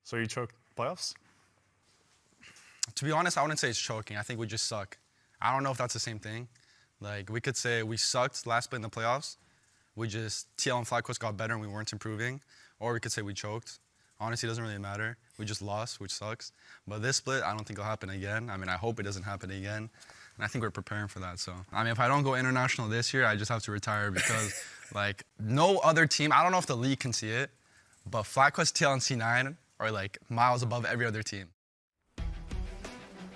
So you choked playoffs? To be honest, I wouldn't say it's choking. I think we just suck. I don't know if that's the same thing. Like, we could say we sucked last split in the playoffs. We just, TL and FlyQuest got better and we weren't improving. Or we could say we choked. Honestly, it doesn't really matter. We just lost, which sucks. But this split, I don't think it'll happen again. I mean, I hope it doesn't happen again. And I think we're preparing for that. So, I mean, if I don't go international this year, I just have to retire because, like, no other team, I don't know if the league can see it, but FlyQuest, TL, and C9 are, like, miles above every other team.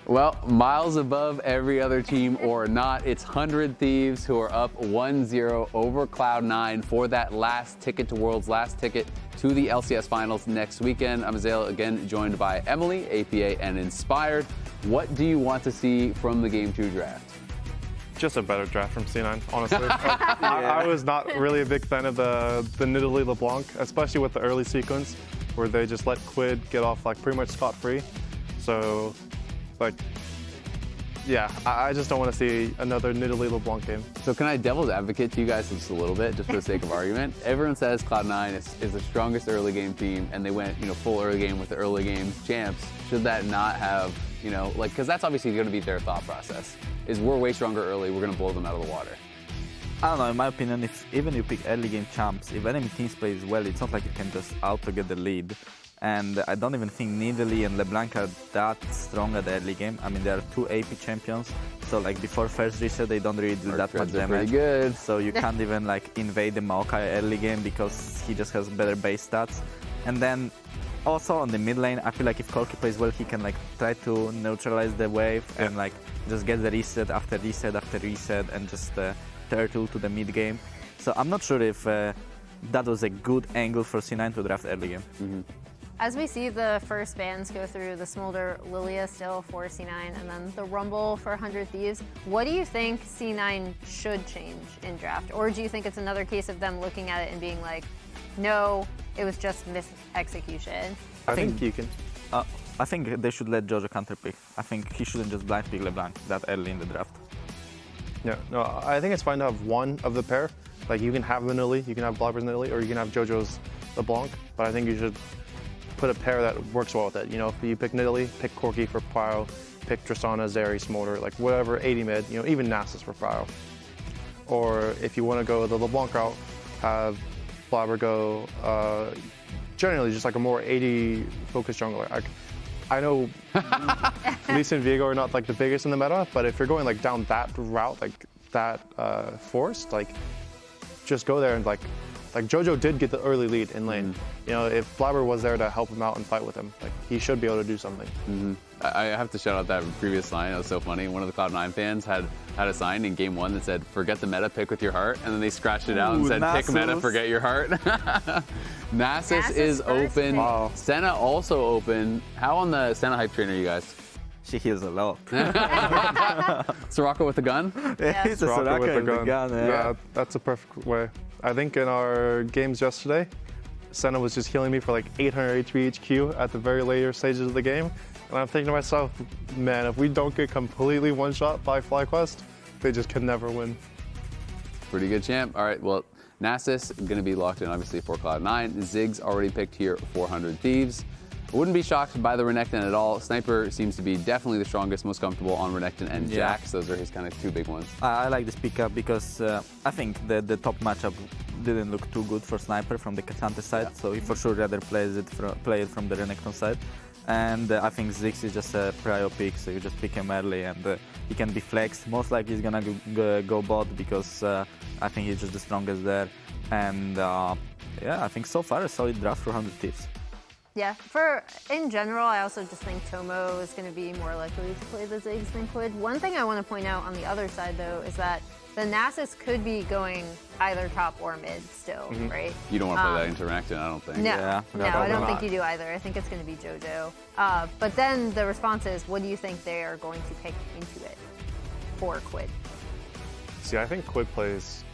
Well, miles above every other team or not, it's 100 Thieves who are up 1-0 over Cloud9 for that last ticket to Worlds, last ticket to the LCS Finals next weekend. I'm Azale, again joined by Emily, APA, and Inspired. What do you want to see from the Game 2 draft? Just a better draft from C9, honestly. I was not really a big fan of the Nidalee LeBlanc, especially with the early sequence where they just let Quid get off like pretty much scot-free. So, like, yeah, I just don't want to see another Nidalee LeBlanc game. So can I devil's advocate to you guys just a little bit, just for the sake of argument? Everyone says Cloud9 is the strongest early game team, and they went, full early game with the early game champs. Should that not have, because that's obviously going to be their thought process, is we're way stronger early, we're going to blow them out of the water. I don't know, in my opinion, even if you pick early game champs, if enemy teams plays well, it's not like you can just auto-get the lead. And I don't even think Nidalee and LeBlanc are that strong at the early game. I mean, they are 2 AP champions, so like before first reset, they don't really do that much damage. Pretty good. So you can't even like invade the Maokai early game because he just has better base stats. And then also on the mid lane, I feel like if Corki plays well, he can like try to neutralize the wave and like just get the reset after reset after reset and just turtle to the mid game. So I'm not sure if that was a good angle for C9 to draft early game. Mm-hmm. As we see the first bans go through, the Smolder Lilia still for C9, and then the Rumble for 100 Thieves, what do you think C9 should change in draft? Or do you think it's another case of them looking at it and being like, no, it was just mis-execution? I think you can. I think they should let Jojo counterpick. I think he shouldn't just blind pick LeBlanc that early in the draft. Yeah, no, I think it's fine to have one of the pair. Like, you can have Nidalee, you can have Blaber's Nidalee, or you can have JoJo's LeBlanc, but I think you should put a pair that works well with it. If you pick Nidalee, pick Corki for Pyro, pick Tristana, Zeri, Smolder, like whatever, 80 mid, even Nasus for Pyro. Or if you want to go the LeBlanc route, have Blaber go generally just like a more 80 focused jungler. I know Lisa and Viego are not like the biggest in the meta, but if you're going like down that route, like that forced, like just go there and like JoJo did get the early lead in lane. If Blaber was there to help him out and fight with him, like he should be able to do something. Mm-hmm. I have to shout out that previous line. It was so funny. One of the Cloud9 fans had a sign in game 1 that said, "Forget the meta, pick with your heart," and then they scratched it out and said, Nasus. "Pick meta, forget your heart." Nasus is open. Wow. Senna also open. How on the Senna hype train are you guys? She heals a lot. Soraka with a gun? Yeah. It's a Soraka with a gun. Yeah, that's a perfect way. I think in our games yesterday, Senna was just healing me for like 800 HP HQ at the very later stages of the game. And I'm thinking to myself, man, if we don't get completely one-shot by FlyQuest, they just can never win. Pretty good champ. All right, well, Nasus going to be locked in, obviously, for Cloud9. Ziggs already picked here, 400 Thieves. I wouldn't be shocked by the Renekton at all. Sniper seems to be definitely the strongest, most comfortable on Renekton and Jax. Those are his kind of 2 big ones. I like this pickup because I think the top matchup didn't look too good for Sniper from the Kachante side, so he for sure rather play it from the Renekton side. And I think Ziggs is just a prio pick, so you just pick him early and he can be flexed. Most likely he's gonna go bot because I think he's just the strongest there. And yeah, I think so far a solid draft for 100 Thieves. Yeah, in general, I also just think Tomo is going to be more likely to play the Ziggs than Quid. One thing I want to point out on the other side, though, is that the Nasus could be going either top or mid still, right? You don't want to play that into Renekton, I don't think. No, I don't think you do either. I think it's going to be JoJo. But then the response is, what do you think they are going to pick into it for Quid? See, I think Quid plays...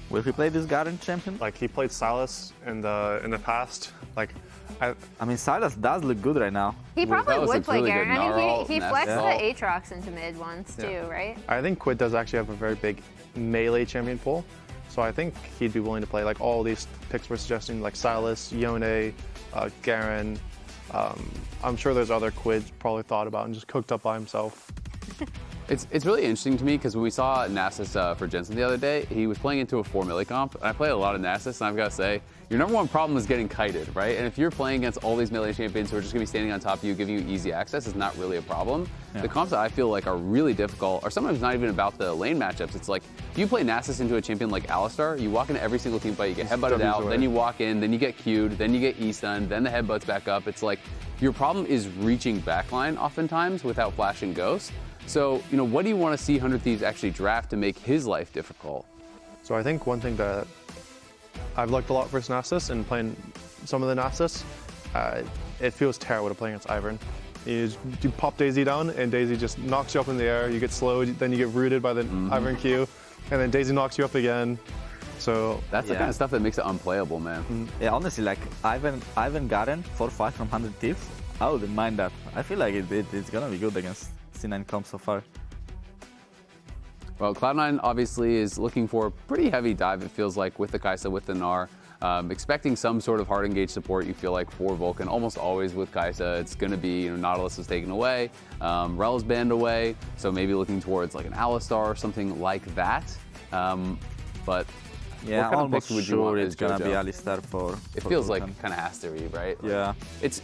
Will he play this Garen champion? Like, he played Silas in the past. Like, I mean, Silas does look good right now. He probably would play really Garen. good. I mean, he flexed Yeah. the Aatrox into mid once too, right? I think Quid does actually have a very big melee champion pool. So I think he'd be willing to play like all these picks we're suggesting, like Silas, Yone, Garen, I'm sure there's other Quids probably thought about and just cooked up by himself. It's really interesting to me because when we saw Nasus for Jensen the other day, he was playing into a 4 melee comp, and I played a lot of Nasus, and I've got to say, your number one problem is getting kited, right? And if you're playing against all these melee champions who are just going to be standing on top of you, giving you easy access, it's not really a problem. Yeah. The comps that I feel like are really difficult are sometimes not even about the lane matchups. It's like, if you play Nasus into a champion like Alistar, you walk into every single team fight, you get headbutted out, then you walk in, then you get queued, then you get E-stunned, then the headbutts back up. It's like, your problem is reaching backline oftentimes without Flash and Ghost. So, what do you want to see 100 Thieves actually draft to make his life difficult? So I think one thing that I've liked a lot versus Nasus and playing some of the Nasus, it feels terrible to play against Ivern. You pop Daisy down and Daisy just knocks you up in the air, you get slowed, then you get rooted by the Ivern Q, and then Daisy knocks you up again. So that's the kind of stuff that makes it unplayable, man. Yeah, honestly, like Ivern Garen 4-5 from 100 Thieves, I wouldn't mind that. I feel like it's gonna be good against C9 comp so far. Well, Cloud9 obviously is looking for a pretty heavy dive, it feels like, with the Kai'Sa, with the Gnar. Expecting some sort of hard engage support, you feel like, for VULCAN. Almost always with Kai'Sa, it's going to be, Nautilus is taken away, Rel's banned away, so maybe looking towards like an Alistar or something like that. But yeah, what kind of almost pick would you want it's gonna be Alistar for. It feels VULCAN. like kind of has to be, right? Like, yeah.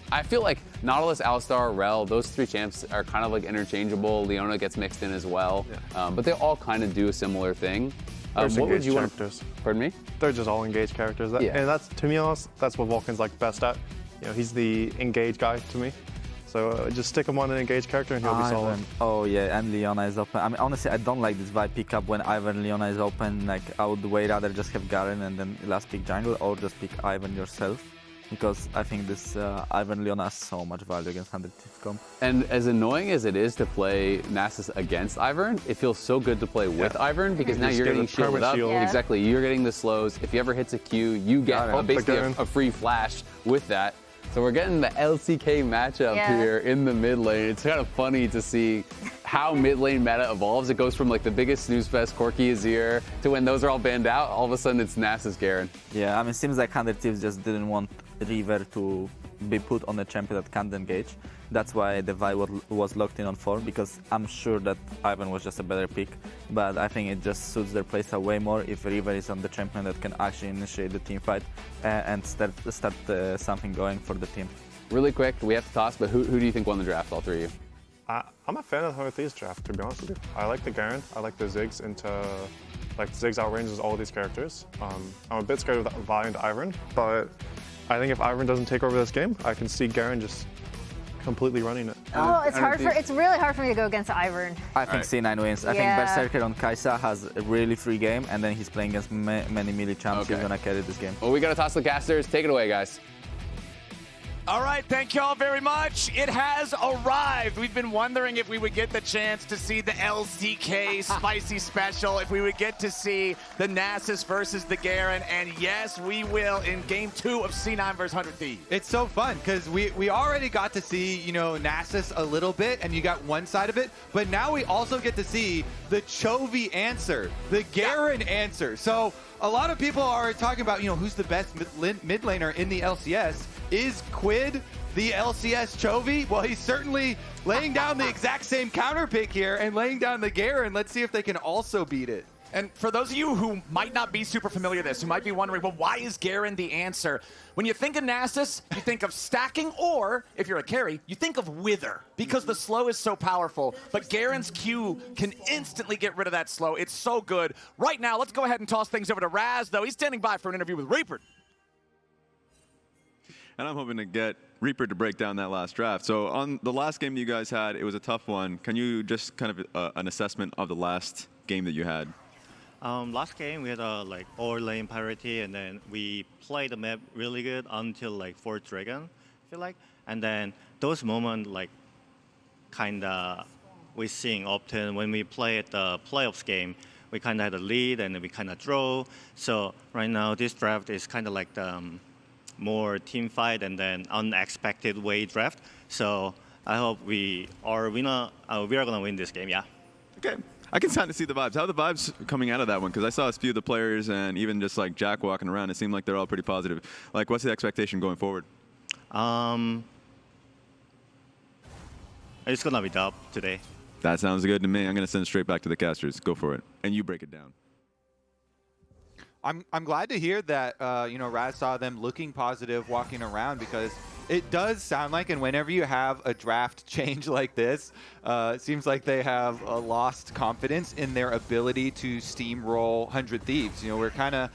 I feel like Nautilus, Alistar, Rel, those three champs are kind of like interchangeable. Leona gets mixed in as well, but they all kind of do a similar thing. What would you want? Pardon me? They're just all engaged characters, and that's, to be honest, that's what VULCAN's like best at. He's the engaged guy to me. So just stick him on an engaged character and he'll be solid. Oh yeah, and Leona is open. I mean, honestly, I don't like this vibe pickup when Ivern Leona is open. Like, I would way rather just have Garen and then last pick jungle, or just pick Ivern yourself. Because I think this Ivern Leona has so much value against 100 Thieves comp. And as annoying as it is to play Nasus against Ivern, it feels so good to play with Ivern because now you're getting shielded up. Yeah. Exactly, you're getting the slows. If he ever hits a Q, you get basically a free flash with that. So we're getting the LCK matchup here in the mid lane. It's kind of funny to see how mid lane meta evolves. It goes from like the biggest snooze fest, Corki Azir, to when those are all banned out, all of a sudden it's Nasus Garen. Yeah, I mean, it seems like 100 Thieves just didn't want River to be put on a champion that can't engage. That's why the Vi was locked in on 4, because I'm sure that Ivern was just a better pick. But I think it just suits their playstyle way more if River is on the champion that can actually initiate the team fight and start something going for the team. Really quick, we have to toss, but who do you think won the draft, all three of you? I'm a fan of the 100 Thieves draft, to be honest with you. I like the Garen, I like the Ziggs Ziggs outranges all these characters. I'm a bit scared of that Vi and Ivern, but I think if Ivern doesn't take over this game, I can see Garen just completely running it. Oh, it's really hard for me to go against Ivern. I think C9 wins. I think Berserker on Kai'Sa has a really free game, and then he's playing against many melee champs. He's gonna carry this game. Well, we gotta toss the casters. Take it away, guys. All right, thank you all very much. It has arrived. We've been wondering if we would get the chance to see the LCK spicy special, if we would get to see the Nasus versus the Garen, and yes, we will in game 2 of C9 versus 100 Thieves. It's so fun because we already got to see, Nasus a little bit, and you got one side of it, but now we also get to see the Chovy answer, the Garen answer. So a lot of people are talking about, who's the best mid laner in the LCS. Is Quid the LCS Chovy? Well, he's certainly laying down the exact same counter pick here and laying down the Garen. Let's see if they can also beat it. And for those of you who might not be super familiar with this, who might be wondering, well, why is Garen the answer? When you think of Nasus, you think of stacking, or if you're a carry, you think of Wither, because the slow is so powerful. But Garen's Q can instantly get rid of that slow. It's so good. Right now, let's go ahead and toss things over to Raz, though. He's standing by for an interview with Reaper. And I'm hoping to get Reaper to break down that last draft. So on the last game that you guys had, it was a tough one. Can you just kind of an assessment of the last game that you had? Last game we had all lane parity, and then we played the map really good until 4th Dragon, I feel like. And then those moments kinda we seeing often when we play at the playoffs game. We kinda had a lead and then we kinda draw. So right now this draft is kinda like the more team fight and then unexpected way draft. So I hope we are gonna win this game, yeah. Okay. I can kind of see the vibes. How are the vibes coming out of that one? Because I saw a few of the players and even just like Jack walking around, it seemed like they're all pretty positive. Like, what's the expectation going forward? It's gonna be dub today. That sounds good to me. I'm going to send it straight back to the casters. Go for it. And you break it down. I'm glad to hear that, Raz saw them looking positive, walking around, because it does sound like, and whenever you have a draft change like this, it seems like they have lost confidence in their ability to steamroll 100 Thieves. We're kind of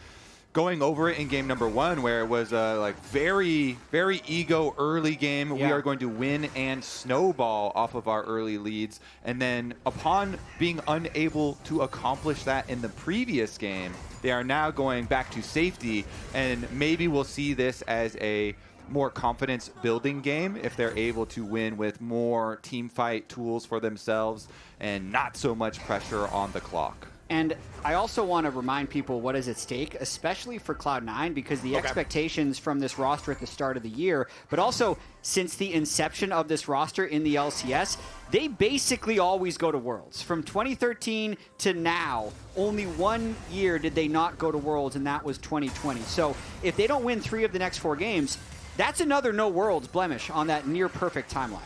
going over it in game number 1, where it was a very, very ego early game. Yeah. We are going to win and snowball off of our early leads. And then upon being unable to accomplish that in the previous game, they are now going back to safety. And maybe we'll see this as a more confidence building game if they're able to win with more team fight tools for themselves and not so much pressure on the clock. And I also want to remind people what is at stake, especially for Cloud9, because the expectations from this roster at the start of the year, but also since the inception of this roster in the LCS, they basically always go to Worlds. From 2013 to now, only 1 year did they not go to Worlds, and that was 2020. So if they don't win 3 of the next 4 games, that's another no Worlds blemish on that near-perfect timeline.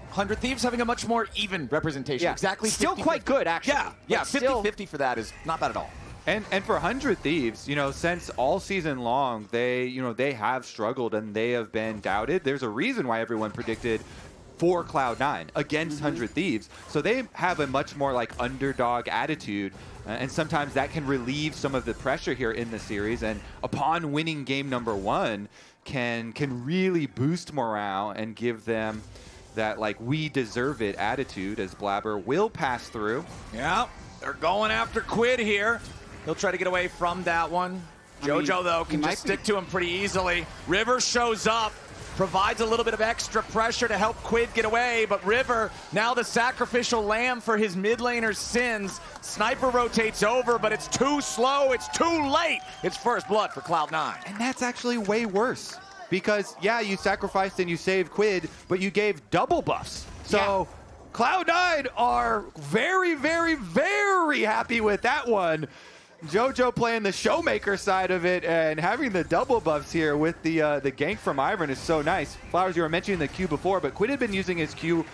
100 Thieves having a much more even representation. Yeah. Exactly. Still 50, quite good, actually. Yeah, 50-50 for that is not bad at all. And for 100 Thieves, since all season long, they have struggled and they have been doubted. There's a reason why everyone predicted for Cloud9 against 100 Thieves. So they have a much more underdog attitude, and sometimes that can relieve some of the pressure here in the series. And upon winning game number 1, can really boost morale and give them that we deserve it attitude, as Blaber will pass through. Yeah, they're going after Quid here. He'll try to get away from that one. Jojo, though, can just stick to him pretty easily. River shows up, provides a little bit of extra pressure to help Quid get away, but River, now the sacrificial lamb for his mid laner's sins. Sniper rotates over, but it's too slow, it's too late. It's first blood for Cloud9. And that's actually way worse. Because, yeah, you sacrificed and you saved Quid, but you gave double buffs. So Cloud9 are very, very, very happy with that one. Jojo playing the showmaker side of it and having the double buffs here with the gank from Ivern is so nice. Flowers, you were mentioning the Q before, but Quid had been using his Q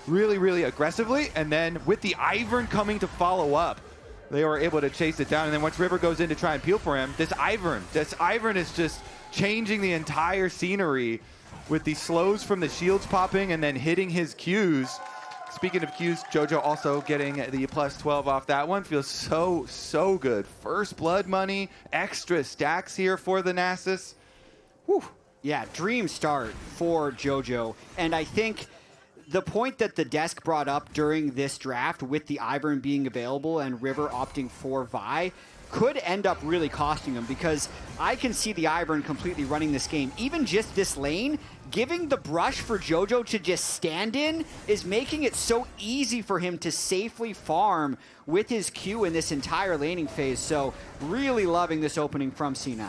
really, really aggressively. And then with the Ivern coming to follow up, they were able to chase it down. And then once River goes in to try and peel for him, this Ivern is just changing the entire scenery with the slows from the shields popping and then hitting his Qs. Speaking of Qs, Jojo also getting the plus 12 off that one. Feels so good. First blood money, extra stacks here for the Nasus. Whew. Yeah, dream start for Jojo. And I think the point that the desk brought up during this draft with the Ivern being available and River opting for Vi could end up really costing him, because I can see the Ivern completely running this game. Even just this lane, giving the brush for Jojo to just stand in is making it so easy for him to safely farm with his Q in this entire laning phase. So really loving this opening from C9.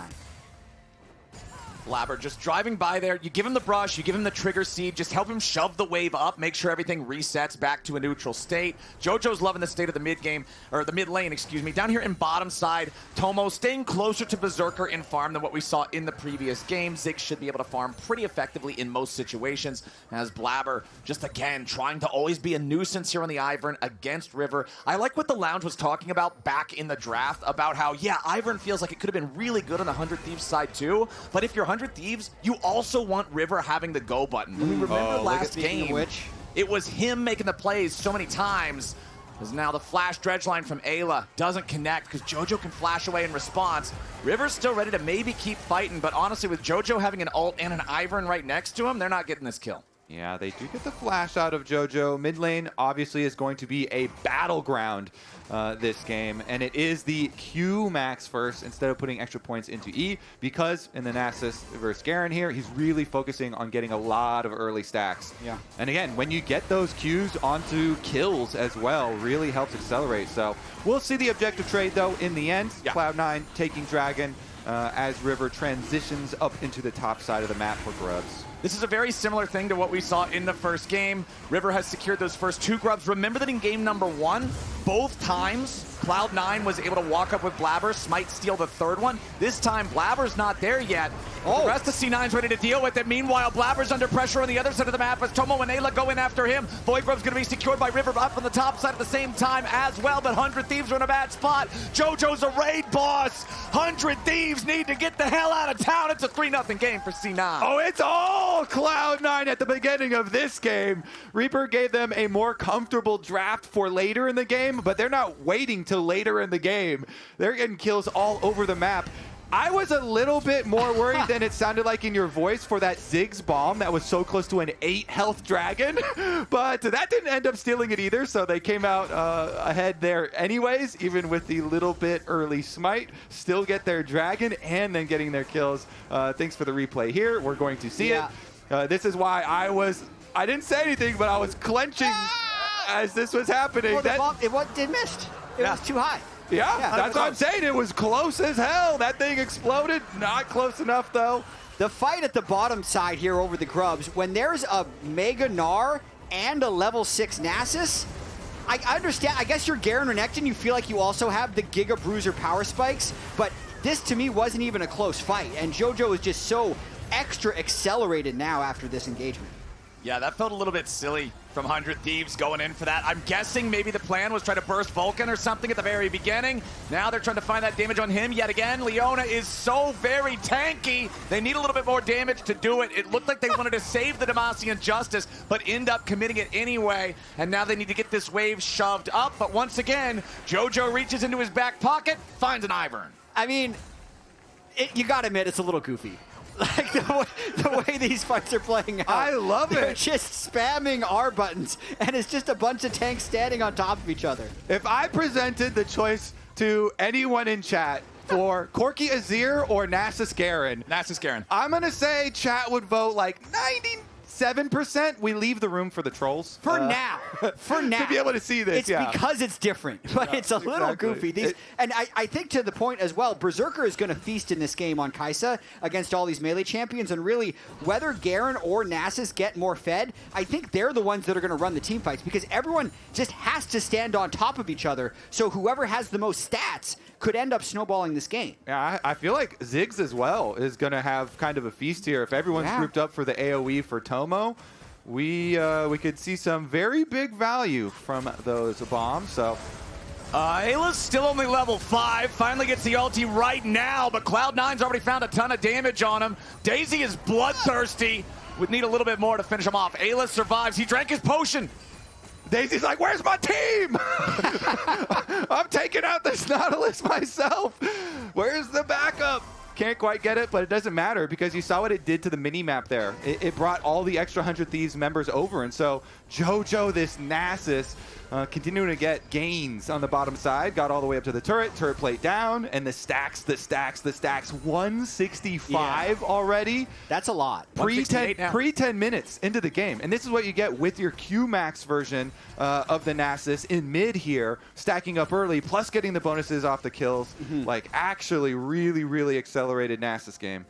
Blaber just driving by there. You give him the brush, you give him the trigger seed, just help him shove the wave up, make sure everything resets back to a neutral state. Jojo's loving the state of the mid game, or the mid lane, excuse me. Down here in bottom side, Tomo staying closer to Berserker in farm than what we saw in the previous game. Ziggs should be able to farm pretty effectively in most situations, as Blaber just again trying to always be a nuisance here on the Ivern against River. I like what the Lounge was talking about back in the draft about how, yeah, Ivern feels like it could have been really good on the 100 Thieves side too, but if you're 100 Thieves, you also want River having the go button. And we remember last game, it was him making the plays so many times. Because now the flash dredge line from Eyla doesn't connect because Jojo can flash away in response. River's still ready to maybe keep fighting, but honestly, with Jojo having an ult and an Ivern right next to him, they're not getting this kill. Yeah, they do get the flash out of Jojo. Mid lane obviously is going to be a battleground this game, and it is the Q max first instead of putting extra points into E, because in the Nasus versus Garen here, he's really focusing on getting a lot of early stacks. Yeah. And again, when you get those Qs onto kills as well, really helps accelerate. So we'll see the objective trade though in the end. Yeah. Cloud9 taking Dragon as River transitions up into the top side of the map for grubs. This is a very similar thing to what we saw in the first game. River has secured those first 2 grubs. Remember that in game number 1, both times Cloud9 was able to walk up with Blaber, Smite steal the 3rd one. This time Blaber's not there yet. The rest of C9's ready to deal with it. Meanwhile, Blaber's under pressure on the other side of the map as Tomo and Eyla go in after him. Void Grub's going to be secured by River up on the top side at the same time as well, but 100 Thieves are in a bad spot. JoJo's a raid boss. 100 Thieves need to get the hell out of town. It's a 3-0 game for C9. Oh, it's all Cloud9 at the beginning of this game. Reaper gave them a more comfortable draft for later in the game, but they're not waiting till later in the game. They're getting kills all over the map. I was a little bit more worried than it sounded like in your voice for that Ziggs bomb that was so close to an 8 health dragon, but that didn't end up stealing it either, so they came out ahead there anyways, even with the little bit early smite, still get their dragon and then getting their kills. Thanks for the replay here. We're going to see it. This is why I didn't say anything, but I was clenching as this was happening. Well, it missed. It was too high. Yeah, that's what I'm saying. It was close as hell. That thing exploded. Not close enough, though. The fight at the bottom side here over the grubs, when there's a Mega Gnar and a level 6 Nasus, I understand. I guess you're Garen Renekton. You feel like you also have the Giga Bruiser power spikes, but this to me wasn't even a close fight. And JoJo is just so extra accelerated now after this engagement. Yeah, that felt a little bit silly from 100 Thieves going in for that. I'm guessing maybe the plan was try to burst VULCAN or something at the very beginning. Now they're trying to find that damage on him yet again. Leona is so very tanky. They need a little bit more damage to do it. It looked like they wanted to save the Demacian Justice, but end up committing it anyway. And now they need to get this wave shoved up. But once again, JoJo reaches into his back pocket, finds an Ivern. I mean, you gotta admit, it's a little goofy. Like the way these fights are playing out. I love it. They're just spamming R buttons, and it's just a bunch of tanks standing on top of each other. If I presented the choice to anyone in chat for Corki Azir or Nasus Garen, I'm going to say chat would vote like 97%. We leave the room for the trolls. For now. For now. To be able to see this, It's because it's different, but it's a little goofy. And I think to the point as well, Berserker is going to feast in this game on Kai'Sa against all these melee champions, and really, whether Garen or Nasus get more fed, I think they're the ones that are going to run the team fights, because everyone just has to stand on top of each other, so whoever has the most stats could end up snowballing this game. Yeah, I feel like Ziggs as well is going to have kind of a feast here. If everyone's grouped up for the AoE for Tomo, we could see some very big value from those bombs. So Eyla's still only level 5, finally gets the ulti right now, but Cloud9's already found a ton of damage on him. Daisy is bloodthirsty, would need a little bit more to finish him off. Eyla survives, he drank his potion. Daisy's like, where's my team? I'm taking out this Nautilus myself. Where's the backup? Can't quite get it, but it doesn't matter because you saw what it did to the mini-map there. It brought all the extra 100 Thieves members over, and so JoJo, this Nasus, continuing to get gains on the bottom side, got all the way up to the turret plate down, and the stacks, 165 already. That's a lot. Pre-10 minutes into the game, and this is what you get with your Q-Max version of the Nasus in mid here, stacking up early, plus getting the bonuses off the kills. Like, actually really, really accelerated Nasus game.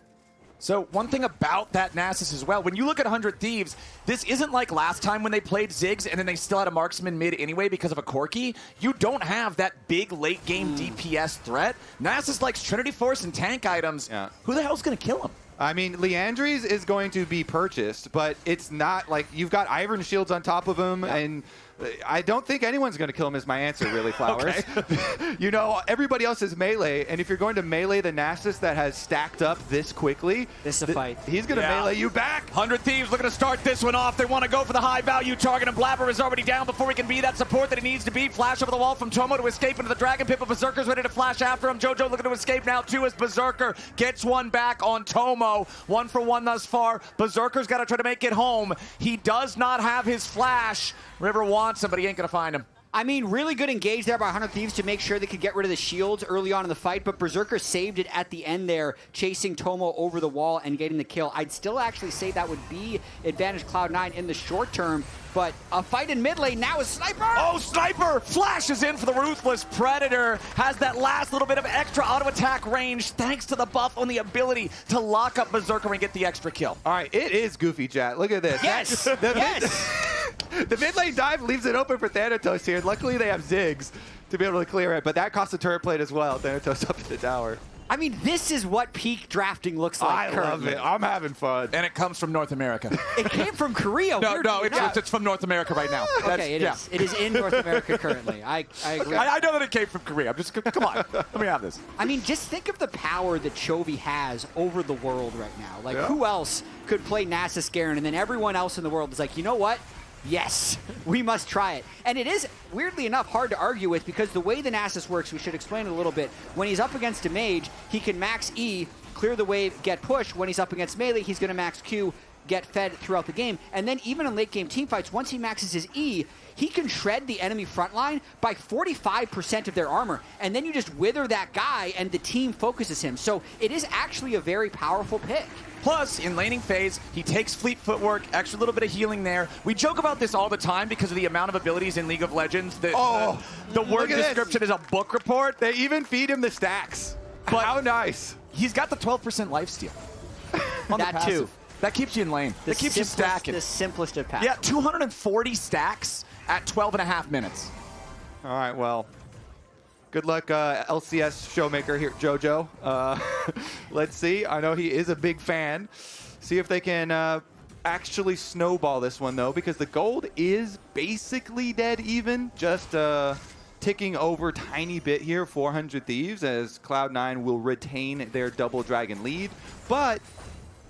So one thing about that Nasus as well, when you look at 100 Thieves, this isn't like last time when they played Ziggs and then they still had a marksman mid anyway because of a Corki. You don't have that big late game DPS threat. Nasus likes Trinity Force and tank items. Who the hell's going to kill him? I mean, Leandry's is going to be purchased, but it's not like you've got Ivern shields on top of him, and I don't think anyone's going to kill him is my answer, really, Flowers. You know, everybody else is melee, and if you're going to melee the Nasus that has stacked up this quickly, this is a fight. He's going to melee you back. 100 Thieves looking to start this one off. They want to go for the high-value target, and Blaber is already down before he can be that support that he needs to be. Flash over the wall from Tomo to escape into the Dragon Pit, but Berserker's ready to flash after him. JoJo looking to escape now, too, as Berserker gets one back on Tomo. 1 for 1 thus far. Berserker's got to try to make it home. He does not have his flash. River wants him, but he ain't going to find him. I mean, really good engage there by 100 Thieves to make sure they could get rid of the shields early on in the fight, but Berserker saved it at the end there, chasing Tomo over the wall and getting the kill. I'd still actually say that would be advantage Cloud9 in the short term, but a fight in mid lane now is Sniper! Oh, Sniper flashes in for the Ruthless Predator, has that last little bit of extra auto attack range thanks to the buff on the ability to lock up Berserker and get the extra kill. All right, it is goofy, Jatt. Look at this. Yes! The mid lane dive leaves it open for Thanatos here. Luckily, they have Ziggs to be able to clear it, but that costs a turret plate as well. Thanatos up to the tower. I mean, this is what peak drafting looks like currently. Love it. I'm having fun. And it comes from North America. It came from Korea. No, it's from North America right now. Okay, it is. It is in North America currently. I agree. I know that it came from Korea. I'm just, come on, let me have this. I mean, just think of the power that Chovy has over the world right now. Like, who else could play Nasus Garen, and then everyone else in the world is like, you know what? Yes, we must try it. And it is, weirdly enough, hard to argue with because the way the Nasus works, we should explain it a little bit. When he's up against a mage, he can max E, clear the wave, get pushed. When he's up against melee, he's going to max Q, get fed throughout the game. And then even in late game teamfights, once he maxes his E, he can shred the enemy front line by 45% of their armor. And then you just wither that guy and the team focuses him. So it is actually a very powerful pick. Plus, in laning phase, he takes fleet footwork, extra little bit of healing there. We joke about this all the time because of the amount of abilities in League of Legends. The word description is a book report. They even feed him the stacks. But how nice. He's got the 12% lifesteal. That too. That keeps you in lane. That keeps you stacking. The simplest of paths. Yeah, 240 stacks at 12.5 minutes. All right, well, good luck, LCS showmaker here, JoJo. Let's see. I know he is a big fan. See if they can actually snowball this one, though, because the gold is basically dead even. Just ticking over tiny bit here, 400 Thieves, as Cloud9 will retain their double dragon lead. But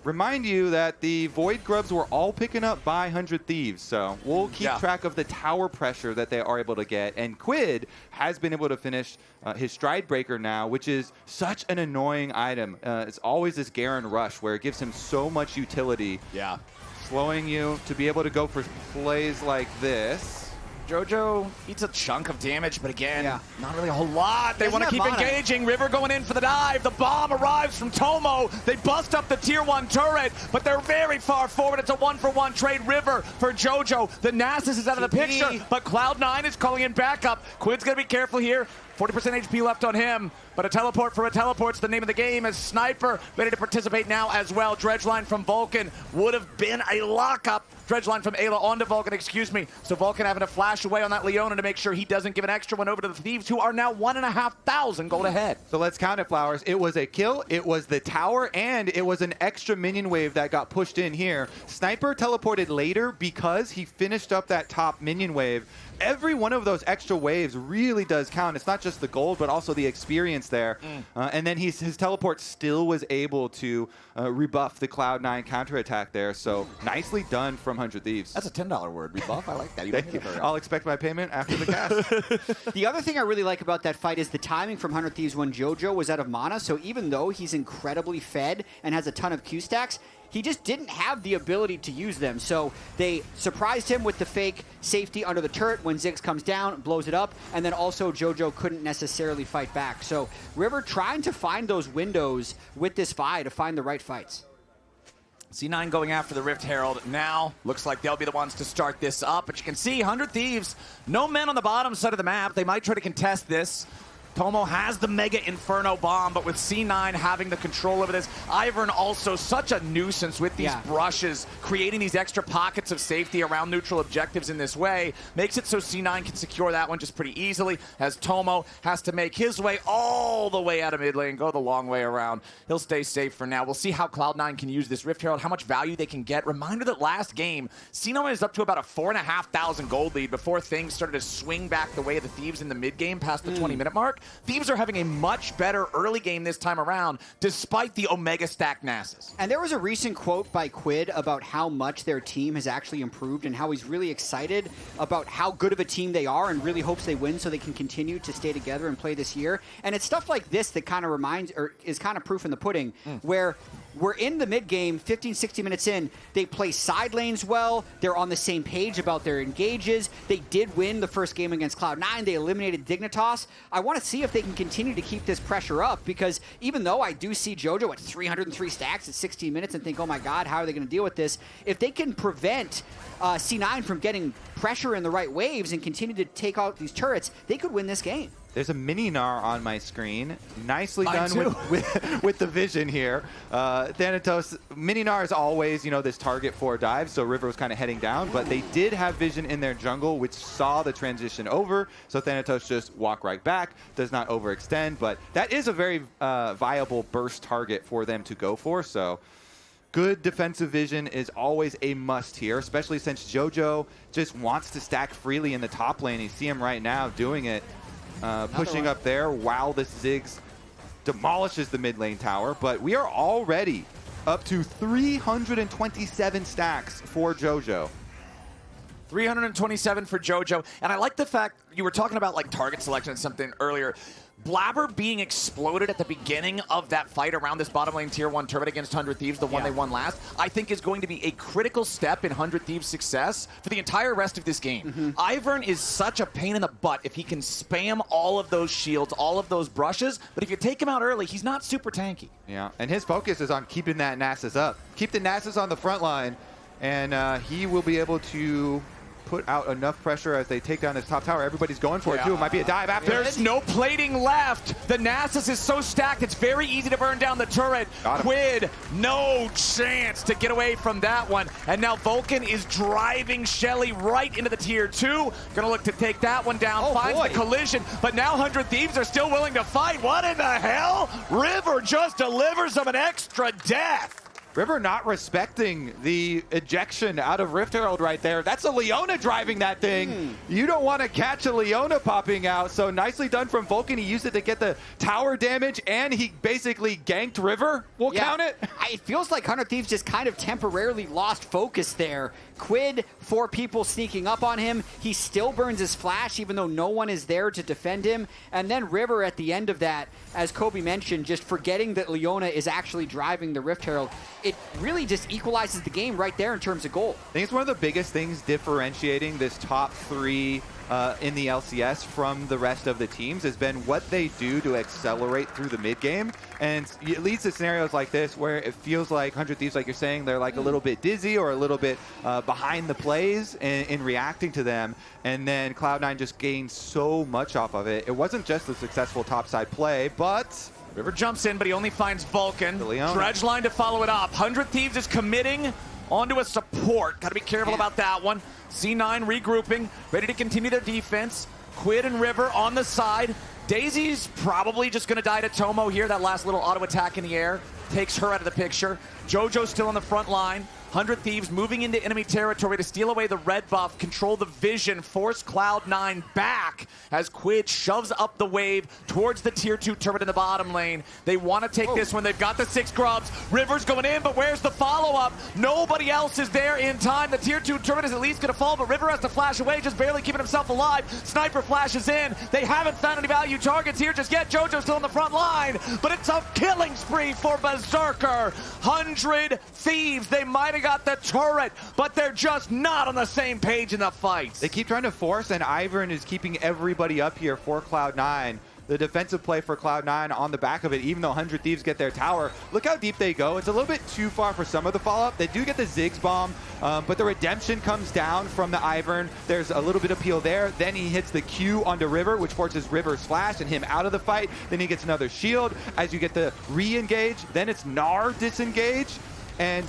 remind you that the Void Grubs were all picking up by 100 Thieves, so we'll keep track of the tower pressure that they are able to get. And Quid has been able to finish his Stride Breaker now, which is such an annoying item. It's always this Garen rush where it gives him so much utility. Yeah. Slowing you to be able to go for plays like this. JoJo eats a chunk of damage, but again, not really a whole lot. They want to keep engaging. River going in for the dive. The bomb arrives from Tomo. They bust up the tier 1 turret, but they're very far forward. It's a 1-for-1 trade. River for JoJo. The Nasus is out of the picture, but Cloud9 is calling in backup. Quid's going to be careful here. 40% HP left on him, but a teleport for a teleport's the name of the game as Sniper ready to participate now as well. Dredgeline from VULCAN would have been a lockup. Dredgeline from Eyla onto VULCAN, excuse me. So VULCAN having to flash away on that Leona to make sure he doesn't give an extra one over to the Thieves, who are now 1,500 gold ahead. So let's count it, Flowers. It was a kill, it was the tower, and it was an extra minion wave that got pushed in here. Sniper teleported later because he finished up that top minion wave. Every one of those extra waves really does count. It's not just the gold, but also the experience there. And then his teleport still was able to rebuff the Cloud9 counterattack there. So nicely done from 100 Thieves. That's a $10 word, rebuff. I like that. Thank you. I'll expect my payment after the cast. The other thing I really like about that fight is the timing from 100 Thieves when JoJo was out of mana. So even though he's incredibly fed and has a ton of Q stacks, he just didn't have the ability to use them. So they surprised him with the fake safety under the turret when Ziggs comes down, blows it up, and then also JoJo couldn't necessarily fight back. So River trying to find those windows with this Vi to find the right fights. C9 going after the Rift Herald now. Looks like they'll be the ones to start this up. But you can see 100 Thieves, no men on the bottom side of the map. They might try to contest this. Tomo has the Mega Inferno Bomb, but with C9 having the control over this, Ivern also such a nuisance with these brushes, creating these extra pockets of safety around neutral objectives in this way, makes it so C9 can secure that one just pretty easily, as Tomo has to make his way all the way out of mid lane, go the long way around. He'll stay safe for now. We'll see how Cloud9 can use this Rift Herald, how much value they can get. Reminder that last game, C9 is up to about a 4,500 gold lead before things started to swing back the way of the Thieves in the mid game past the 20-minute mark. Thieves are having a much better early game this time around, despite the Omega stack Nasus. And there was a recent quote by Quid about how much their team has actually improved and how he's really excited about how good of a team they are and really hopes they win so they can continue to stay together and play this year. And it's stuff like this that kind of reminds, or is kind of proof in the pudding, where we're in the mid game, 15, 60 minutes in. They play side lanes well. They're on the same page about their engages. They did win the first game against Cloud9. They eliminated Dignitas. I want to see if they can continue to keep this pressure up, because even though I do see JoJo at 303 stacks at 16 minutes and think, oh my God, how are they going to deal with this? If they can prevent C9 from getting pressure in the right waves and continue to take out these turrets, they could win this game. There's a mini Gnar on my screen. Nicely done with the vision here. Thanatos, mini Gnar is always, this target for dive, so River was kind of heading down, but they did have vision in their jungle, which saw the transition over, so Thanatos just walk right back, does not overextend, but that is a very viable burst target for them to go for, so good defensive vision is always a must here, especially since JoJo just wants to stack freely in the top lane. You see him right now doing it. Pushing up there while this Ziggs demolishes the mid lane tower, but we are already up to 327 stacks for JoJo. 327 for JoJo, and I like the fact you were talking about like target selection and something earlier. Blaber being exploded at the beginning of that fight around this bottom lane tier 1 turret against 100 Thieves, the one they won last, I think is going to be a critical step in 100 Thieves' success for the entire rest of this game. Ivern is such a pain in the butt if he can spam all of those shields, all of those brushes, but if you take him out early, he's not super tanky. Yeah, and his focus is on keeping that Nasus up. Keep the Nasus on the front line, and he will be able to put out enough pressure as they take down this top tower. Everybody's going for it too. It might be a dive after. There's no plating left. The Nasus is so stacked, it's very easy to burn down the turret. Quid, no chance to get away from that one. And now VULCAN is driving Shelly right into the tier 2. Gonna look to take that one down, finds the collision, but now 100 Thieves are still willing to fight. What in the hell? River just delivers them an extra death. River not respecting the ejection out of Rift Herald right there. That's a Leona driving that thing. You don't want to catch a Leona popping out, so nicely done from VULCAN. He used it to get the tower damage, and he basically ganked River. We'll count it. It feels like 100 Thieves just kind of temporarily lost focus there. Quid, 4 people sneaking up on him. He still burns his flash, even though no one is there to defend him. And then River at the end of that, as Kobe mentioned, just forgetting that Leona is actually driving the Rift Herald. It really just equalizes the game right there in terms of goal. I think it's one of the biggest things differentiating this top 3 in the LCS from the rest of the teams has been what they do to accelerate through the mid game, and it leads to scenarios like this where it feels like 100 Thieves, like you're saying, they're like a little bit dizzy or a little bit behind the plays in reacting to them, and then Cloud9 just gains so much off of it. It wasn't just a successful topside play, but River jumps in, but he only finds VULCAN. Dredge line to follow it up. 100 Thieves is committing onto a support. Got to be careful about that one. C9 regrouping, ready to continue their defense. Quid and River on the side. Daisy's probably just going to die to Tomo here. That last little auto attack in the air takes her out of the picture. JoJo's still on the front line. 100 Thieves moving into enemy territory to steal away the red buff, control the vision, force Cloud9 back as Quid shoves up the wave towards the tier 2 turret in the bottom lane. They want to take this one. They've got the 6 grubs. River's going in, but where's the follow-up? Nobody else is there in time. The tier 2 turret is at least going to fall, but River has to flash away, just barely keeping himself alive. Sniper flashes in. They haven't found any value targets here just yet. JoJo's still on the front line, but it's a killing spree for Berserker. 100 Thieves. They might have got the turret, but they're just not on the same page in the fights. They keep trying to force, and Ivern is keeping everybody up here for Cloud9. The defensive play for Cloud9 on the back of it, even though 100 Thieves get their tower. Look how deep they go. It's a little bit too far for some of the follow-up. They do get the Ziggs bomb, but the redemption comes down from the Ivern. There's a little bit of peel there. Then he hits the Q onto River, which forces River's flash and him out of the fight. Then he gets another shield as you get the re-engage. Then it's Gnar disengage, and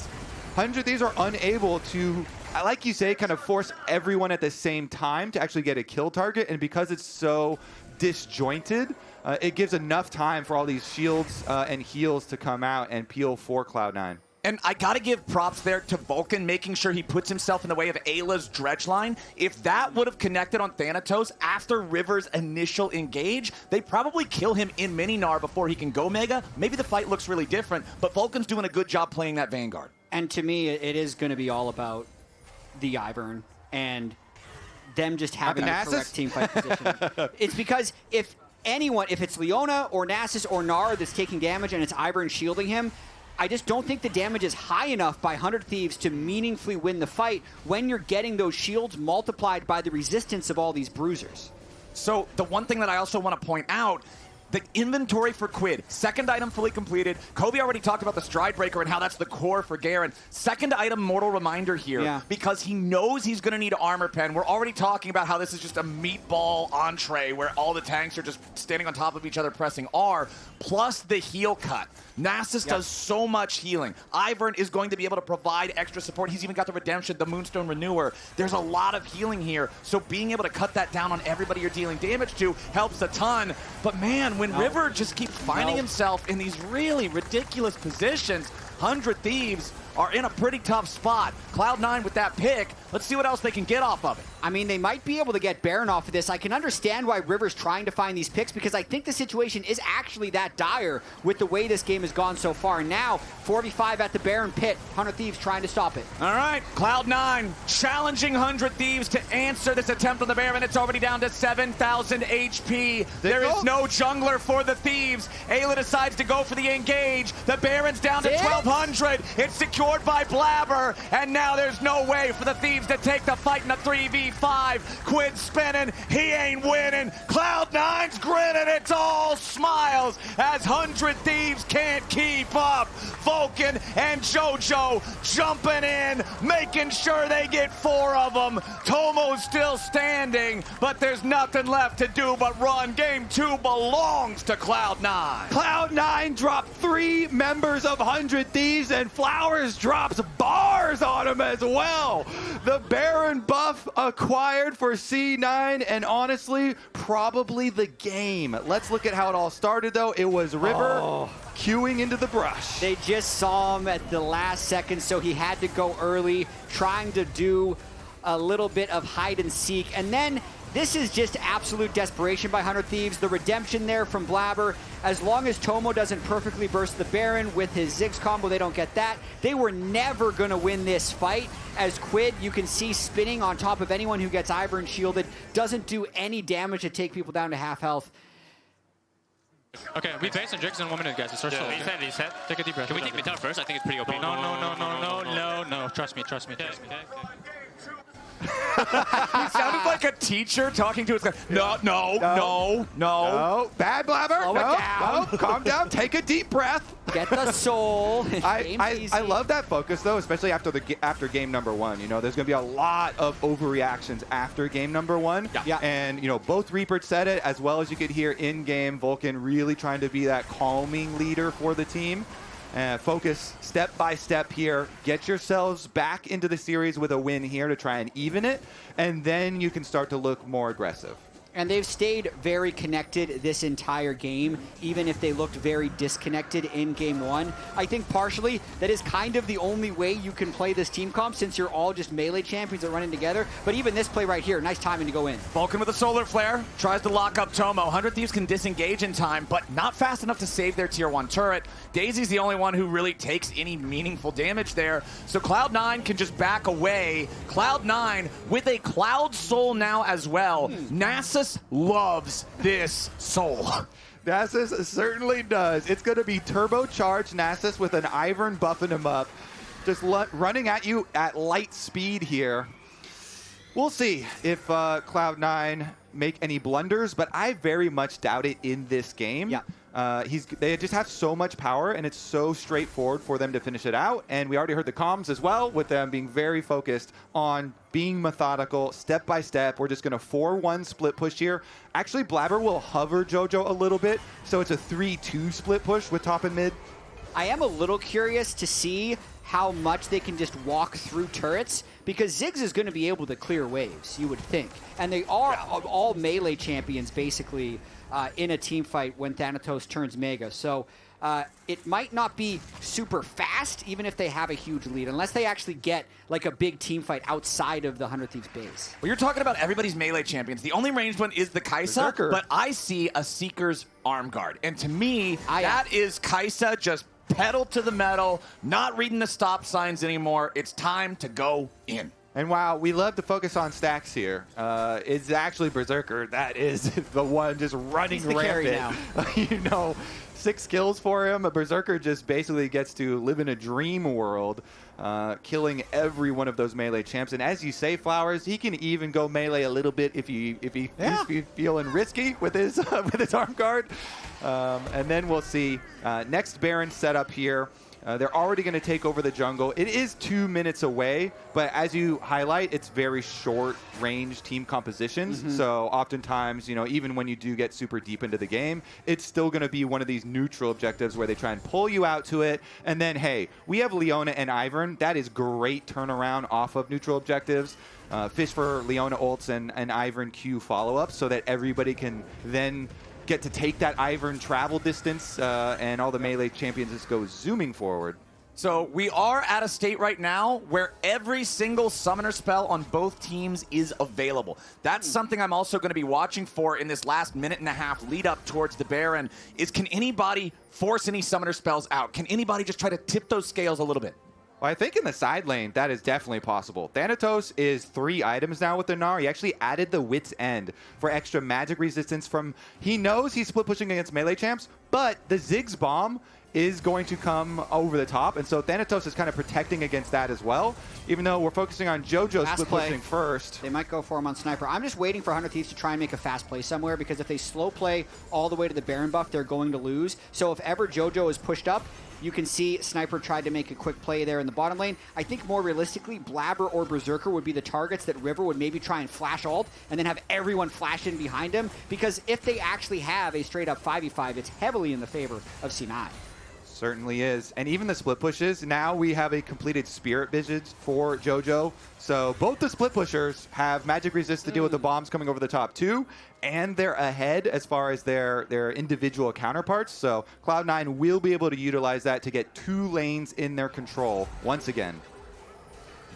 100 Thieves are unable to, like you say, kind of force everyone at the same time to actually get a kill target. And because it's so disjointed, it gives enough time for all these shields and heals to come out and peel for Cloud9. And I gotta give props there to VULCAN, making sure he puts himself in the way of Ayla's dredge line. If that would have connected on Thanatos after River's initial engage, they probably kill him in mini Gnar before he can go Mega. Maybe the fight looks really different, but VULCAN's doing a good job playing that Vanguard. And to me, it is going to be all about the Ivern and them just having the correct team fight position. It's because if it's Leona or Nasus or Gnar that's taking damage and it's Ivern shielding him, I just don't think the damage is high enough by 100 Thieves to meaningfully win the fight when you're getting those shields multiplied by the resistance of all these bruisers. So the one thing that I also want to point out, the inventory for Quid, second item fully completed. Kobe already talked about the Stride Breaker and how that's the core for Garen. Second item, Mortal Reminder here, because he knows he's going to need Armor Pen. We're already talking about how this is just a meatball entree where all the tanks are just standing on top of each other pressing R, plus the heal cut. Nasus does so much healing. Ivern is going to be able to provide extra support. He's even got the Redemption, the Moonstone Renewer. There's a lot of healing here, so being able to cut that down on everybody you're dealing damage to helps a ton. But man, when River just keeps finding himself in these really ridiculous positions, 100 Thieves are in a pretty tough spot. Cloud9 with that pick. Let's see what else they can get off of it. I mean, they might be able to get Baron off of this. I can understand why River's trying to find these picks because I think the situation is actually that dire with the way this game has gone so far. And now, 4v5 at the Baron pit. 100 Thieves trying to stop it. All right, Cloud9 challenging 100 Thieves to answer this attempt on the Baron. It's already down to 7,000 HP. There is no jungler for the Thieves. Eyla decides to go for the engage. The Baron's down to 1,200. It's secured by Blaber, and now there's no way for the Thieves to take the fight in a 3v5. Quid spinning, he ain't winning. Cloud9's grinning, it's all smiles as 100 Thieves can't keep up. VULCAN and JoJo jumping in, making sure they get 4 of them. Tomo's still standing, but there's nothing left to do but run. Game 2 belongs to Cloud9. Cloud9 dropped 3 members of 100 Thieves, and Flowers drops bars on him as well. The Baron buff acquired for C9, and honestly, probably the game. Let's look at how it all started, though. It was River queuing into the brush. They just saw him at the last second, so he had to go early, trying to do a little bit of hide and seek. And then this is just absolute desperation by 100 Thieves. The redemption there from Blaber. As long as Tomo doesn't perfectly burst the Baron with his Ziggs combo, they don't get that. They were never going to win this fight. As Quid, you can see spinning on top of anyone who gets Ivern shielded. Doesn't do any damage to take people down to half health. Okay, we base on Ziggs in 1 minute, guys. It's our solo. Reset. Take a deep breath. Can we take mid-tower first? I think it's pretty OP. No. Trust me. He sounded like a teacher talking to his guy. No. Bad Blaber. Slow it down. No. Calm down. Take a deep breath. Get the soul. I love that focus, though, especially after game number 1. You know, there's going to be a lot of overreactions after game number 1. Yeah. And, you know, both Reaper said it, as well as you could hear in-game VULCAN really trying to be that calming leader for the team. Focus step by step here. Get yourselves back into the series with a win here to try and even it, and then you can start to look more aggressive. And they've stayed very connected this entire game, even if they looked very disconnected in game 1. I think partially that is kind of the only way you can play this team comp since you're all just melee champions that run in together. But even this play right here, nice timing to go in. VULCAN with a solar flare, tries to lock up Tomo. 100 Thieves can disengage in time, but not fast enough to save their tier 1 turret. Daisy's the only one who really takes any meaningful damage there. So Cloud9 can just back away. Cloud9 with a Cloud Soul now as well. Nasus loves this soul. Nasus certainly does. It's going to be turbocharged Nasus with an Ivern buffing him up. Just running at you at light speed here. We'll see if Cloud9 make any blunders, but I very much doubt it in this game. Yeah. They just have so much power, and it's so straightforward for them to finish it out. And we already heard the comms as well, with them being very focused on being methodical, step by step. We're just going to 4-1 split push here. Actually, Blaber will hover JoJo a little bit, so it's a 3-2 split push with top and mid. I am a little curious to see how much they can just walk through turrets, because Ziggs is going to be able to clear waves, you would think. And they are all melee champions, basically, in a team fight when Thanatos turns Mega. So it might not be super fast, even if they have a huge lead, unless they actually get like a big team fight outside of the 100 Thieves base. Well, you're talking about everybody's melee champions. The only ranged one is the Kai'Sa, Berserker. but I see a Seeker's arm guard. And to me, that is Kai'Sa just pedal to the metal, not reading the stop signs anymore. It's time to go in. And while we love to focus on stacks here, it's actually Berserker that is the one just running rampant. You know, 6 kills for him. A Berserker just basically gets to live in a dream world, killing every one of those melee champs. And as you say, Flowers, he can even go melee a little bit if he's feeling risky with his with his arm guard. And then we'll see next Baron setup here. They're already going to take over the jungle. It is 2 minutes away, but as you highlight, it's very short-range team compositions. So oftentimes, you know, even when you do get super deep into the game, it's still going to be one of these neutral objectives where they try and pull you out to it. And then, hey, we have Leona and Ivern. That is great turnaround off of neutral objectives. Fish for Leona ults and Ivern Q follow-ups so that everybody can then get to take that Ivern travel distance, and all the melee champions just go zooming forward. So we are at a state right now where every single summoner spell on both teams is available. That's something I'm also going to be watching for in this last minute and a half lead up towards the Baron, is can anybody force any summoner spells out? Can anybody just try to tip those scales a little bit? Well, I think in the side lane, that is definitely possible. Thanatos is 3 items now with the Gnar. He actually added the Wit's End for extra magic resistance from... He knows he's split pushing against melee champs, but the Ziggs bomb is going to come over the top, and so Thanatos is kind of protecting against that as well, even though we're focusing on JoJo split pushing first. They might go for him on Sniper. I'm just waiting for 100 Thieves to try and make a fast play somewhere, because if they slow play all the way to the Baron buff, they're going to lose. So if ever JoJo is pushed up, you can see Sniper tried to make a quick play there in the bottom lane. I think more realistically, Blaber or Berserker would be the targets that River would maybe try and flash ult and then have everyone flash in behind him, because if they actually have a straight up 5v5, it's heavily in the favor of C9. Certainly is. And even the split pushes, now we have a completed Spirit Visage for JoJo. So both the split pushers have magic resist to deal with the bombs coming over the top too, and they're ahead as far as their individual counterparts. So Cloud9 will be able to utilize that to get 2 lanes in their control once again.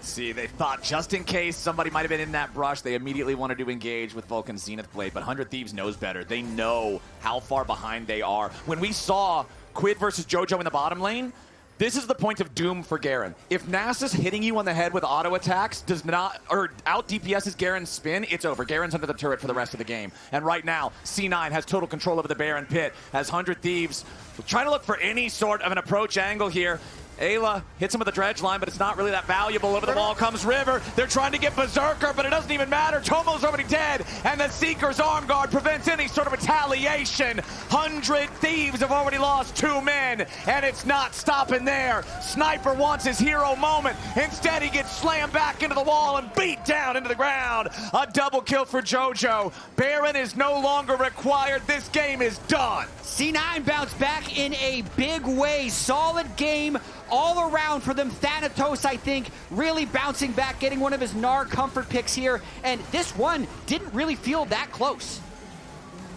See, they thought just in case somebody might have been in that brush, they immediately wanted to engage with VULCAN's Zenith Blade, but 100 Thieves knows better. They know how far behind they are. When we saw Quid versus JoJo in the bottom lane, this is the point of doom for Garen. If Nasus hitting you on the head with auto attacks does not, or out DPS's Garen's spin, it's over. Garen's under the turret for the rest of the game. And right now, C9 has total control over the Baron pit as 100 Thieves trying to look for any sort of an approach angle here. Eyla hits him with the dredge line, but it's not really that valuable. Over the wall comes River. They're trying to get Berserker, but it doesn't even matter. Tomo's already dead, and the Seeker's arm guard prevents any sort of retaliation. 100 Thieves have already lost 2 men, and it's not stopping there. Sniper wants his hero moment. Instead, he gets slammed back into the wall and beat down into the ground. A double kill for JoJo. Baron is no longer required. This game is done. C9 bounced back in a big way. Solid game all around for them. Thanatos, I think, really bouncing back, getting one of his Gnar comfort picks here. And this one didn't really feel that close.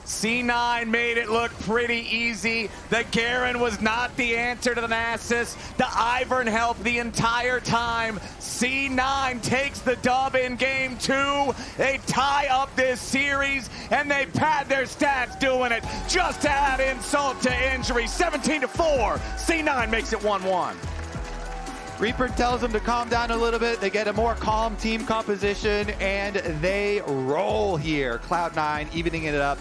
C9 made it look pretty easy. The Garen was not the answer to the Nasus. The Ivern helped the entire time. C9 takes the dub in game 2. They tie up this series, and they pad their stats doing it just to add insult to injury. 17-4. C9 makes it 1-1. Reaper tells them to calm down a little bit. They get a more calm team composition, and they roll here. Cloud9 evening it up.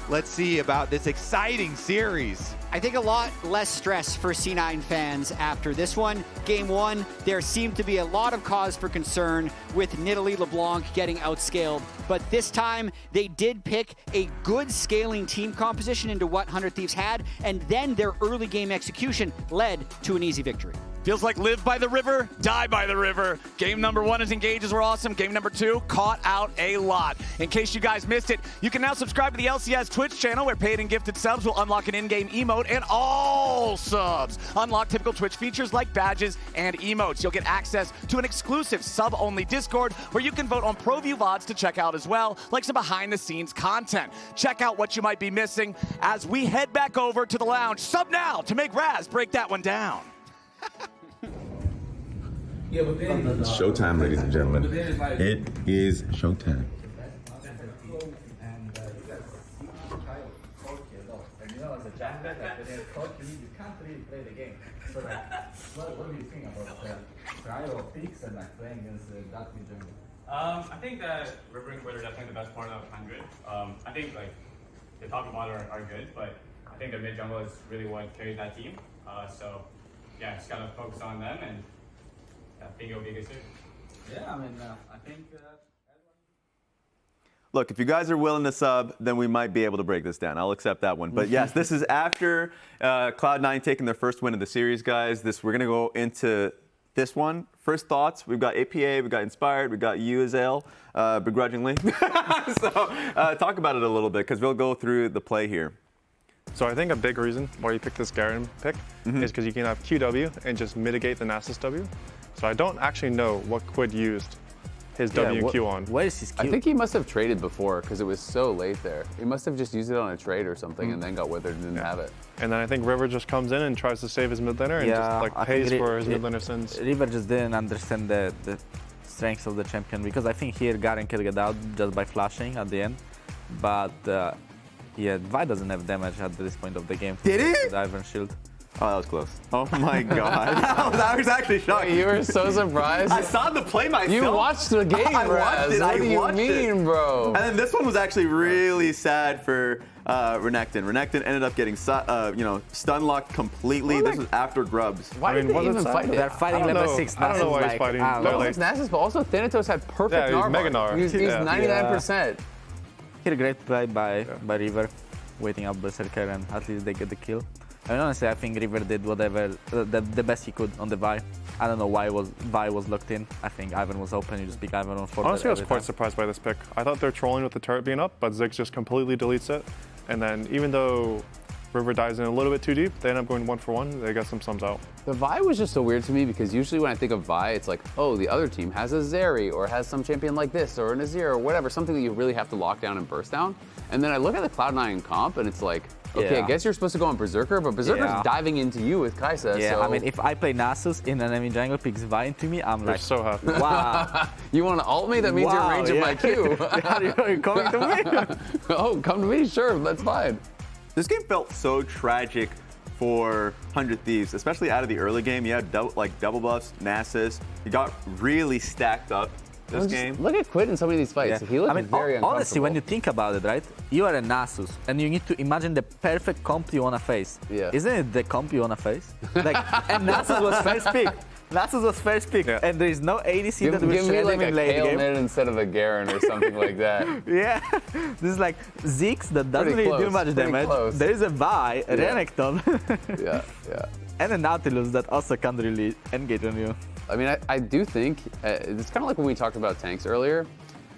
Let's see about this exciting series. I think a lot less stress for C9 fans after this one. Game 1, there seemed to be a lot of cause for concern with Nidalee LeBlanc getting outscaled. But this time, they did pick a good scaling team composition into what 100 Thieves had, and then their early game execution led to an easy victory. Feels like live by the river, die by the river. Game number 1 is engages were awesome. Game number 2 caught out a lot. In case you guys missed it, you can now subscribe to the LCS Twitch channel where paid and gifted subs will unlock an in-game emote, and all subs unlock typical Twitch features like badges and emotes. You'll get access to an exclusive sub-only Discord where you can vote on ProView VODs to check out as well, like some behind-the-scenes content. Check out what you might be missing as we head back over to the lounge. Sub now to make Raz break that one down. It's showtime, ladies and gentlemen. It is showtime. a jungler, like when you're coach, you can't really play the game. So like, what do you think about trial picks and like playing against that mid jungle? I think that River and Quid are definitely the best part of 100. I think like the top and bottom are good, but I think the mid jungle is really what carries that team. So yeah, just gotta focus on them, and I think it'll be a good series. Yeah, I mean, I think. Look, if you guys are willing to sub, then we might be able to break this down. I'll accept that one. But yes, this is after Cloud9 taking their first win of the series, guys. We're going to go into this one. First thoughts, we've got APA, we've got Inspired, we've got you, Azale, begrudgingly. So talk about it a little bit, because we'll go through the play here. So I think a big reason why you picked this Garen pick is because you can have QW and just mitigate the Nasus W. So I don't actually know what Quid used his W and Q on. Where is his Q? I think he must have traded before because it was so late there. He must have just used it on a trade or something and then got withered and didn't have it. And then I think River just comes in and tries to save his mid laner and just like pays for his mid laner sins. River just didn't understand the strengths of the champion, because I think here Garen can get out just by flashing at the end. But yeah, Vi doesn't have damage at this point of the game. Did he? The Ivern shield. Oh, that was close. Oh my god. I was actually shocked. You were so surprised. I saw the play myself. You watched the game, I watched it. What do you mean, bro? And then this one was actually really sad for Renekton. Renekton ended up getting stun locked completely. This was after Grubs. Why did they even fight it? They're fighting level 6. I don't know why he's fighting. It's Nasus, but also Thanatos had perfect Gnar. Mega Gnar. He's 99%. Here, a great play by River, waiting up Berserker, and at least they get the kill. I mean, honestly, I think River did whatever, the best he could on the Vi. I don't know why Vi was locked in. I think Ivern was open, you just pick Ivern on 4. Honestly, I was quite surprised by this pick. I thought they're trolling with the turret being up, but Ziggs just completely deletes it. And then even though River dives in a little bit too deep, they end up going 1-for-1. They got some sums out. The Vi was just so weird to me because usually when I think of Vi, it's like, oh, the other team has a Zeri or has some champion like this or an Azir or whatever, something that you really have to lock down and burst down. And then I look at the Cloud9 comp and it's like, okay, I guess you're supposed to go on Berserker, but Berserker's diving into you with Kai'Sa. Yeah, so... I mean, if I play Nasus in an enemy jungle picks Vi into me, I'm like, so happy. Wow. You want to ult me? That means you're in range of my Q. You're coming to me? Oh, come to me? Sure, that's fine. This game felt so tragic for 100 Thieves, especially out of the early game. You had double buffs, Nasus. You got really stacked up this game. Look at Quid in some of these fights. He looked very uncomfortable. Honestly, when you think about it, right? You are a Nasus, and you need to imagine the perfect comp you want to face. Yeah. Isn't it the comp you want to face? Like, and Nasus was first pick. Nasus was first pick, and there is no ADC that will shred him in late game. Give me like a Kayle instead of a Garen or something like that. Yeah, this is like Ziggs that doesn't really do much damage. Close. There is a Vi, a Renekton, yeah, and a Nautilus that also can't really engage on you. I mean, I do think it's kind of like when we talked about tanks earlier.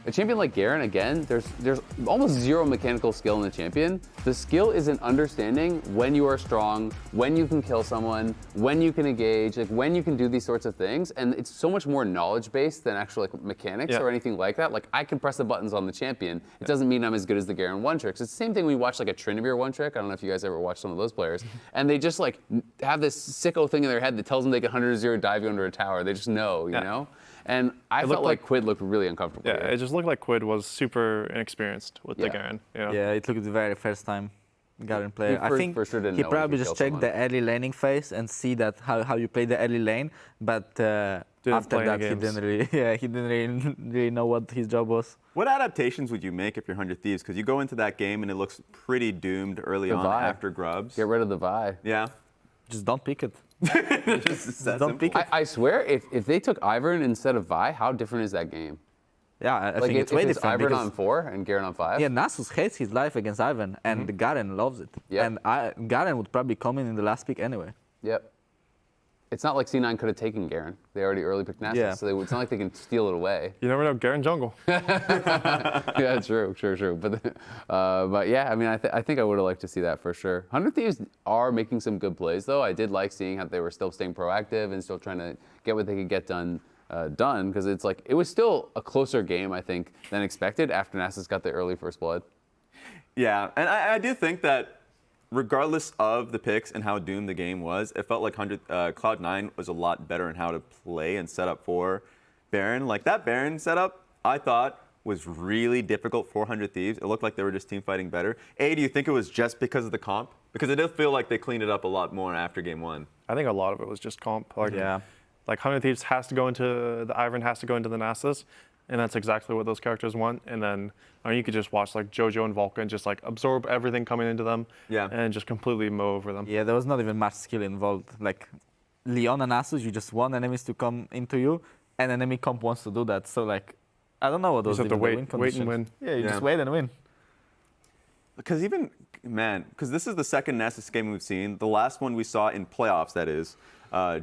A champion like Garen, again, there's almost zero mechanical skill in the champion. The skill is in understanding when you are strong, when you can kill someone, when you can engage, like when you can do these sorts of things. And it's so much more knowledge-based than actual like mechanics or anything like that. Like I can press the buttons on the champion. It doesn't mean I'm as good as the Garen one tricks. It's the same thing when we watch like a Trinivir one trick. I don't know if you guys ever watched some of those players. And they just like have this sicko thing in their head that tells them they can 100-0 dive you under a tower. They just know, you know? And I felt like Quid looked really uncomfortable. Yeah, it just looked like Quid was super inexperienced with the Garen. Yeah, it looked the very first time Garen player. I think sure he probably just checked the early laning phase and see that how you play the early lane, but after that he didn't really know what his job was. What adaptations would you make if you're 100 Thieves? Because you go into that game and it looks pretty doomed early on after Grubs. Get rid of the Vi. Yeah. Just don't pick it. Don't pick it. I swear, if they took Ivern instead of Vi, how different is that game? Yeah, I think it's way different. Ivern on 4 and Garen on 5? Yeah, Nasus hates his life against Ivern, and Garen loves it. Yep. And Garen would probably come in the last pick anyway. Yep. It's not like C9 could have taken Garen. They already early picked Nasus, so it's not like they can steal it away. You never know, Garen jungle. Yeah, true. But yeah, I mean, I think I would have liked to see that for sure. 100 Thieves are making some good plays, though. I did like seeing how they were still staying proactive and still trying to get what they could get done, because it's like, it was still a closer game, I think, than expected after Nasus got the early first blood. Yeah, and I do think that regardless of the picks and how doomed the game was, it felt like Cloud9 was a lot better in how to play and set up for Baron. Like that Baron setup, I thought was really difficult for 100 Thieves. It looked like they were just team fighting better. Do you think it was just because of the comp? Because it did feel like they cleaned it up a lot more after game 1. I think a lot of it was just comp. Like, Yeah. Like 100 Thieves has to go into the Ivern has to go into the Nasus, and that's exactly what those characters want. And then you could just watch like JoJo and VULCAN just like absorb everything coming into them, and just completely mow over them. Yeah, there was not even much skill involved. Like Leona Nasus, you just want enemies to come into you, and enemy comp wants to do that. So like, I don't know what those You just have to win wait conditions. and win. Yeah, you just wait and win. Because even, man, because this is the second Nasus game we've seen. The last one we saw in playoffs, that is,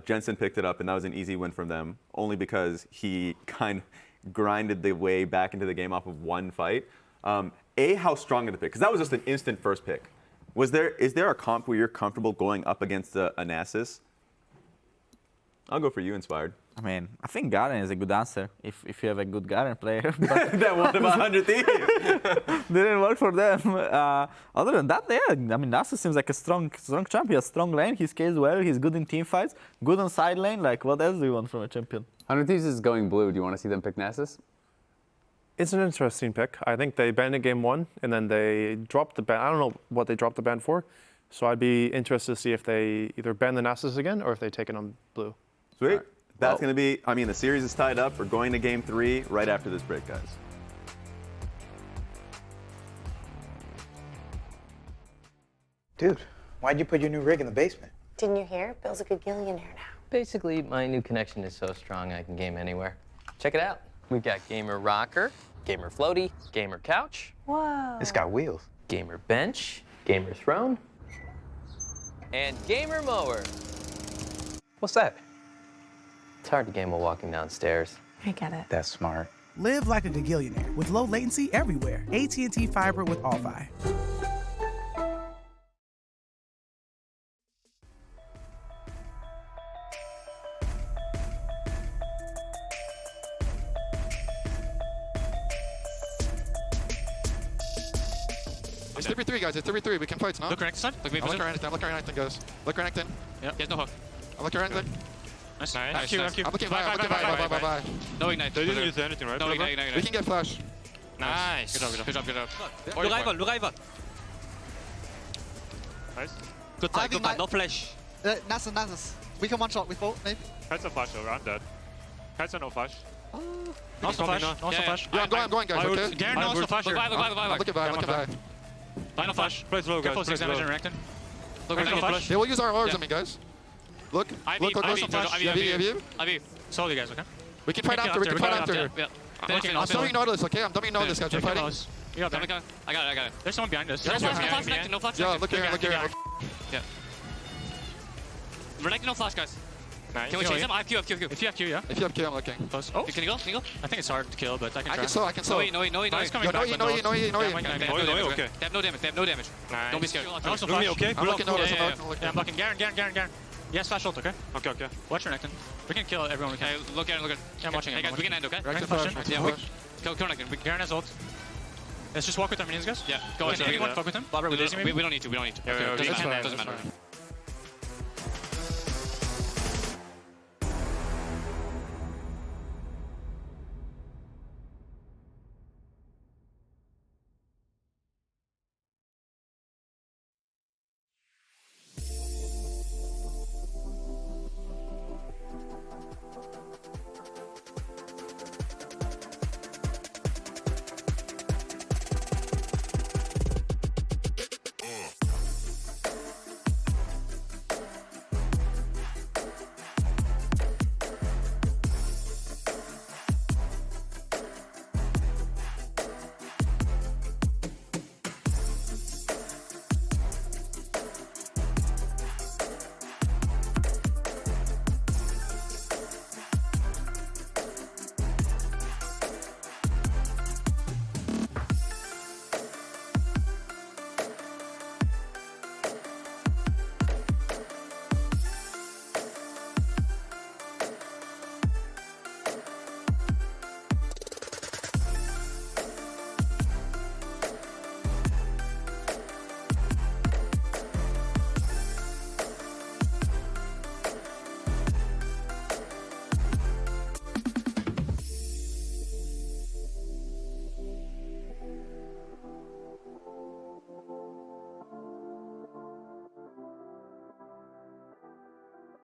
Jensen picked it up, and that was an easy win from them, only because he kind of grinded the way back into the game off of one fight. How strong of the pick? Because that was just an instant first pick. Is there a comp where you're comfortable going up against a Nasus? I'll go for you, Inspired. I mean, I think Garen is a good answer if you have a good Garen player. That one about 100 Thieves. Didn't work for them. Other than that, yeah, I mean, Nasus seems like a strong champion, strong lane. He scales well. He's good in team fights, good on side lane. Like, what else do you want from a champion? 100 Thieves is going blue. Do you want to see them pick Nasus? It's an interesting pick. I think they banned it game 1, and then they dropped the ban. I don't know what they dropped the ban for, so I'd be interested to see if they either ban the Nasus again or if they take it on blue. Sweet. Right. That's going to be, I mean, the series is tied up. We're going to game 3 right after this break, guys. Dude, why'd you put your new rig in the basement? Didn't you hear? Bill's a gagillionaire now. Basically, my new connection is so strong I can game anywhere. Check it out. We've got Gamer Rocker, Gamer Floaty, Gamer Couch. Whoa. It's got wheels. Gamer Bench, Gamer Throne, and Gamer Mower. What's that? It's hard to game while walking downstairs. I get it. That's smart. Live like a gagillionaire with low latency everywhere. AT&T Fiber with All-Fi. It's 3v3, guys. It's 3v3. We can fight, no? Look Renekton. Look me. Look Renekton. Look Renekton, guys. Look Renekton. Yeah. He has no hook. Look Renekton. Nice. I'm Nice. looking bye. No ignite. They didn't use anything, right? No ignite. We can get flash. Nice. Good job. Look Ivern. Nice. Good side. No flash. Nasus. We can one shot with both, maybe. Kai'Sa flash over. I'm dead. Kai'Sa no flash. No flash. No flash. Yeah, I'm going, guys. Okay. Garen also flash here. Look at that. Final flash. Plays low, guys. Careful, 6 damage in Renekton. Look Renekton flash. They will use our R's on me, guys. Look. Ivy. Slowly, guys, okay? We can fight after. Yeah. I'm dumbing Nautilus, okay? I'm dumbing Nautilus, guys. We're fighting. I got it. There's someone behind us. No flash. Yeah, look here. Yeah. Renekton no flash, guys. Nice. Can we chase him? I have Q. If you have Q, yeah. If you have Q, I'm looking. Close. Oh. Can you go? I think it's hard to kill, but I can try. I can slow. No. He's coming back. No. They have no damage. Nice. Don't be scared. Also flash. Okay. I'm looking Nautilus. Yeah, I'm blocking Garen. Yes, flash ult, okay? Okay. Watch Renekton. We can kill everyone we can. Hey, look at it. Yeah, I'm watching it. Hey, guys, we can end, okay? Renekton flash. Yeah, kill Renekton. Garen has ult. Let's just walk with our minions, guys. Yeah, go ahead. Anyone fuck with him? We don't need to. Yeah, Doesn't matter.